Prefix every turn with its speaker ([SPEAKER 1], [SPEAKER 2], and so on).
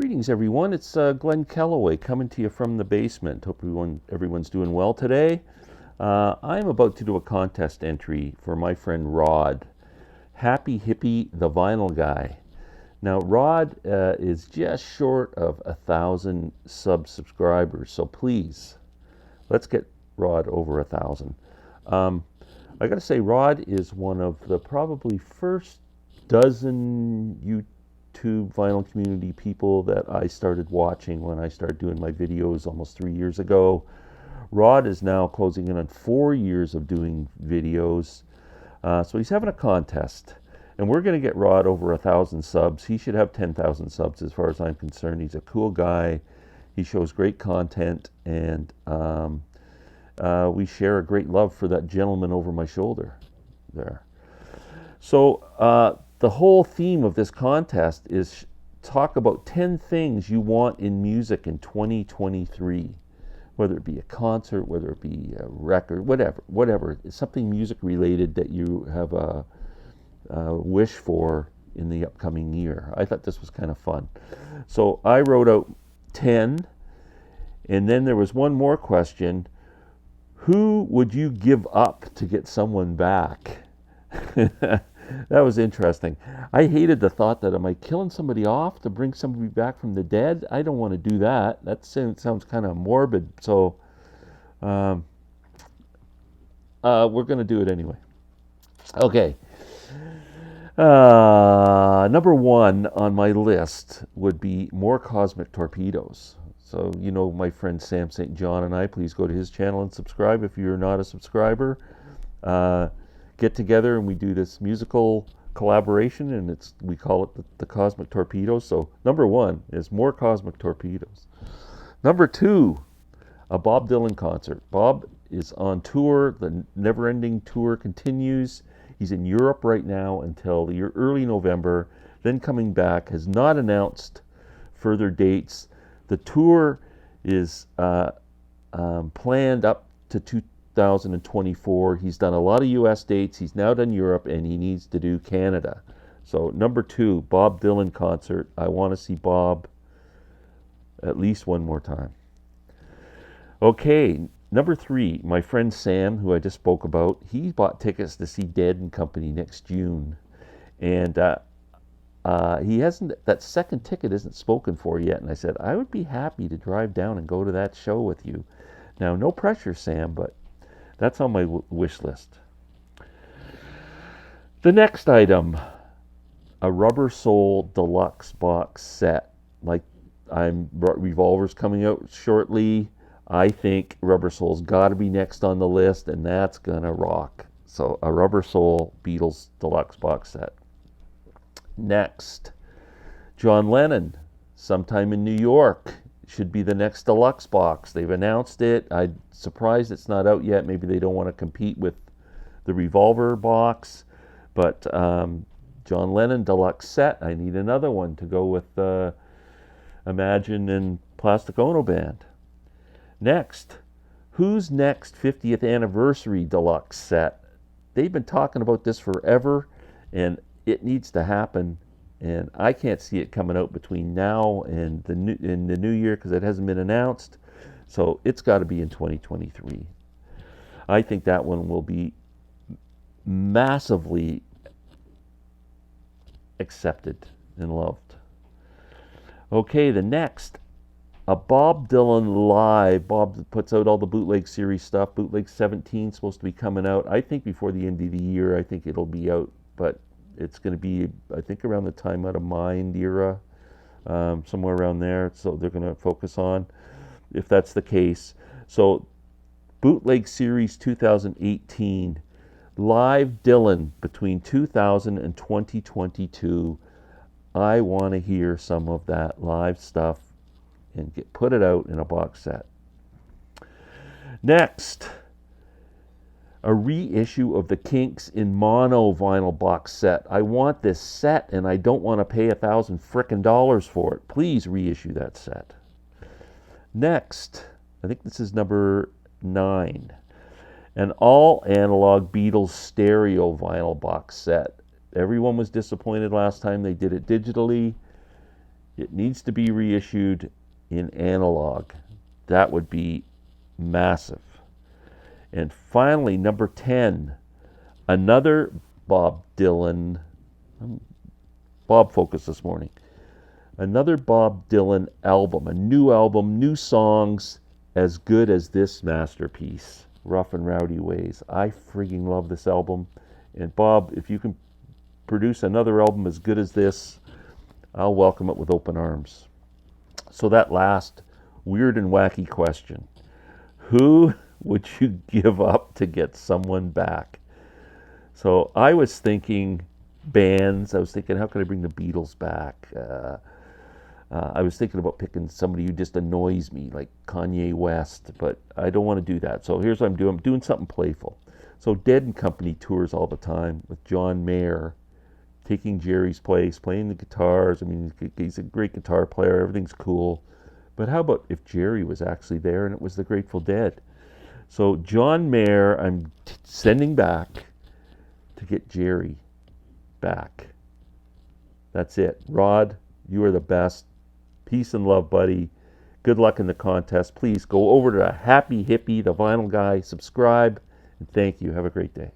[SPEAKER 1] Greetings, everyone. It's Glenn Kellaway coming to you from the basement. Hope everyone's doing well today. I'm about to do a contest entry for my friend Rod, Happyhippy, the vinyl guy. Now, Rod is just short of 1,000 subscribers, so please, let's get Rod over 1,000. I got to say, Rod is one of the probably first dozen YouTube vinyl community people that I started watching when I started doing my videos almost 3 years ago. Rod is now closing in on 4 years of doing videos. So he's having a contest, and we're going to get Rod over 1,000 subs. He should have 10,000 subs as far as I'm concerned. He's a cool guy. He shows great content, and we share a great love for that gentleman over my shoulder there. So the whole theme of this contest is talk about 10 things you want in music in 2023, whether it be a concert, whether it be a record, whatever. It's something music related that you have a wish for in the upcoming year. I thought this was kind of fun. So I wrote out 10, and then there was one more question. Who would you give up to get someone back? That was interesting. I hated the thought that am I killing somebody off to bring somebody back from the dead? I don't want to do that. That sounds kind of morbid. So we're going to do it anyway. Okay. Number one on my list would be more cosmic torpedoes. So, you know, my friend Sam St. John and I, please go to his channel and subscribe if you're not a subscriber. Get together and we do this musical collaboration, and we call it the Cosmic Torpedoes. So number one is more Cosmic Torpedoes. Number two, a Bob Dylan concert. Bob is on tour. The never-ending tour continues. He's in Europe right now until early November, then coming back. Has not announced further dates. The tour is planned up to 2024. He's done a lot of US dates. He's now done Europe, and he needs to do Canada. So number two, Bob Dylan concert. I want to see Bob at least one more time. Okay, number three, my friend Sam, who I just spoke about, he bought tickets to see Dead and Company next June. And he hasn't, that second ticket isn't spoken for yet. And I said, I would be happy to drive down and go to that show with you. Now, no pressure, Sam, but that's on my wish list. The next item, a Rubber Soul deluxe box set. Like Revolver's coming out shortly. I think Rubber Soul's got to be next on the list, and that's gonna rock. So a Rubber Soul Beatles deluxe box set. Next, John Lennon, sometime in New York. Should be the next deluxe box. They've announced it. I'm surprised it's not out yet. Maybe they don't want to compete with the Revolver box. But John Lennon deluxe set. I need another one to go with Imagine and Plastic Ono Band. Next, Who's Next 50th Anniversary deluxe set. They've been talking about this forever, and it needs to happen. And I can't see it coming out between now and the new year because it hasn't been announced. So it's got to be in 2023. I think that one will be massively accepted and loved. Okay, the next, a Bob Dylan Live. Bob puts out all the bootleg series stuff. Bootleg 17 is supposed to be coming out, I think, before the end of the year. I think it'll be out, but it's going to be, I think, around the Time Out of Mind era, somewhere around there. So they're going to focus on, if that's the case. So Bootleg Series 2018, Live Dylan between 2000 and 2022. I want to hear some of that live stuff and put it out in a box set. Next, a reissue of the Kinks in mono vinyl box set. I want this set, and I don't want to pay $1,000 frickin' for it. Please reissue that set. Next, I think this is number 9, an all analog Beatles stereo vinyl box set. Everyone was disappointed last time they did it digitally. It needs to be reissued in analog. That would be massive. And finally, number 10, another Bob Dylan, Bob Focus this morning, another Bob Dylan album, a new album, new songs, as good as this masterpiece, Rough and Rowdy Ways. I freaking love this album. And Bob, if you can produce another album as good as this, I'll welcome it with open arms. So that last weird and wacky question, who would you give up to get someone back? So I was thinking bands. I was thinking, how can I bring the Beatles back? I was thinking about picking somebody who just annoys me, like Kanye West, but I don't want to do that. So here's what I'm doing. I'm doing something playful. So Dead and Company tours all the time with John Mayer, taking Jerry's place, playing the guitars. I mean, he's a great guitar player. Everything's cool. But how about if Jerry was actually there and it was the Grateful Dead? So John Mayer, I'm sending back to get Jerry back. That's it. Rod, you are the best. Peace and love, buddy. Good luck in the contest. Please go over to Happyhippy, the vinyl guy, subscribe, and thank you. Have a great day.